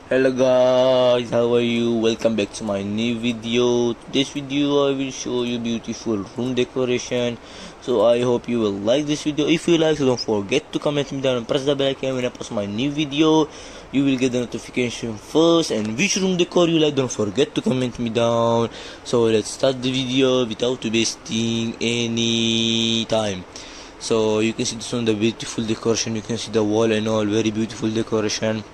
Hello guys, how are you? Welcome back to my new video. Today's video I will show you beautiful room decoration. So I hope you will like this video. If you like, so don't forget to comment me down and press the bell icon when I post my new video. You will get the notification first. And which room decor you like, don't forget to comment me down. So let's start the video without wasting any time. So you can see this one, the beautiful decoration. You can see the wall and all, very beautiful decoration.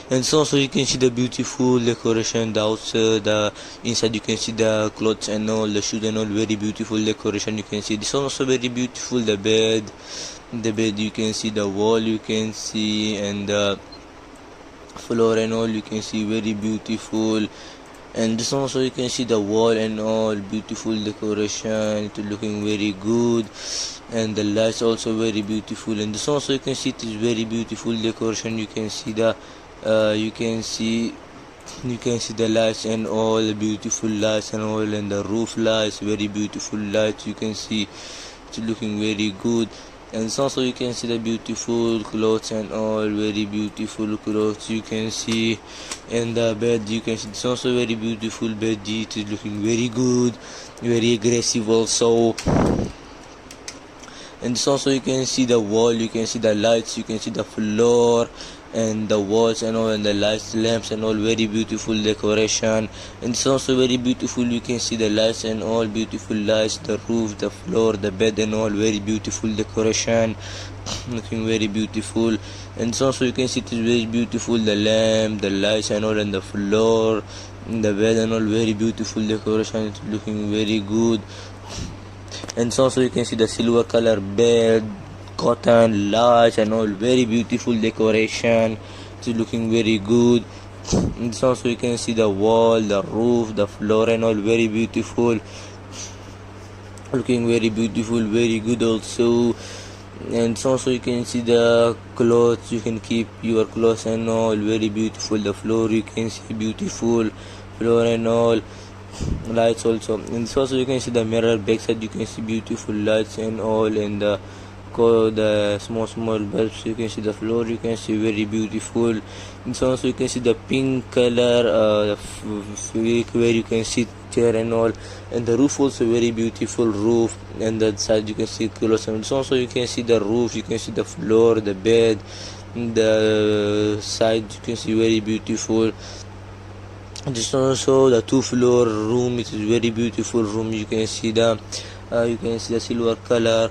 And so also you can see the beautiful decoration, the outside, the inside. You can see the clothes and all, the shoes and all, very beautiful decoration. You can see this one also very beautiful. The bed you can see, the wall you can see, and the floor and all you can see, very beautiful. And this one also you can see the wall and all, beautiful decoration. It is looking very good. And the lights also very beautiful. And this one also you can see it is very beautiful decoration. You can see the you can see the lights and all, the beautiful lights and all, and the roof lights, very beautiful lights. You can see it's looking very good. And also you can see the beautiful clothes and all, very beautiful clothes you can see. And the bed you can see, it's also very beautiful bed. It is looking very good, very aggressive also. And this also you can see the wall, you can see the lights, you can see the floor and the walls and all, and the lights, lamps and all, very beautiful decoration. And it's also very beautiful. You can see the lights and all, beautiful lights, the roof, the floor, the bed and all, very beautiful decoration. Looking very beautiful. And it's also you can see it is very beautiful, the lamp, the lights and all, and the floor, and the bed and all, very beautiful decoration. It's looking very good. And so also you can see the silver color bed, cotton, lights and all, very beautiful decoration. It's looking very good. And so also you can see the wall, the roof, the floor and all, very beautiful. Looking very beautiful, very good also. And so also you can see the clothes, you can keep your clothes and all, very beautiful. The floor you can see, beautiful floor and all, lights also. And so also you can see the mirror backside, you can see beautiful lights and all, and the small bulbs. You can see the floor, you can see very beautiful. And so also you can see the pink color, where you can see chair and all, and the roof also very beautiful roof. And that side you can see clothes. And so also you can see the roof, you can see the floor, the bed, the side you can see very beautiful. This also the 2-floor room, it is very beautiful room. You can see the silver color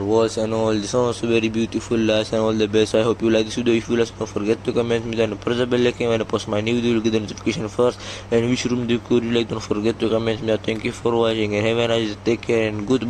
walls and all. This one also very beautiful lights and all the best. I hope you like this video. If you like, don't forget to comment me down, press the bell icon when I post my new video. You'll get the notification first. And which room decor you like, don't forget to comment me down. Thank you for watching and have a nice day. Take care and goodbye.